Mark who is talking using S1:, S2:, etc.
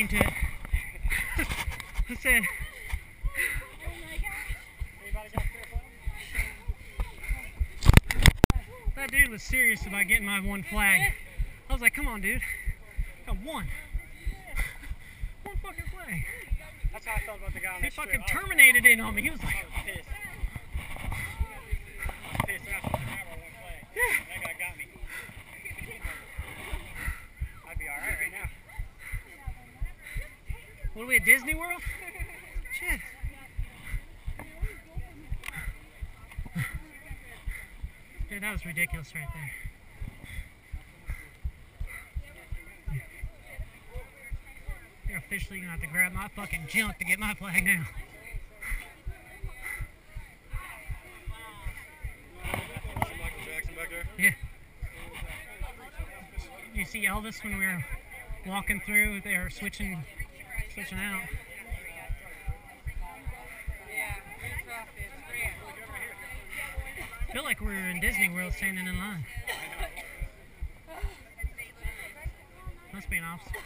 S1: came to it. I said, that dude was serious about getting my one flag. I was like, come on, dude. Got one. One fucking flag.
S2: That's how I felt about the guy on
S1: He
S2: that strip.
S1: fucking terminated it on me. He was like,
S2: I was pissed. Pissed. I was one flag. That guy got me. I'd be alright right now.
S1: what are we at Disney World? Shit. Dude, that was ridiculous right there. You're officially gonna have to grab my fucking junk to get my flag down.
S2: Michael Jackson back there?
S1: Yeah. You see Elvis when we were walking through? They were switching out. I feel like we were in Disney World standing in line. Must be an obstacle.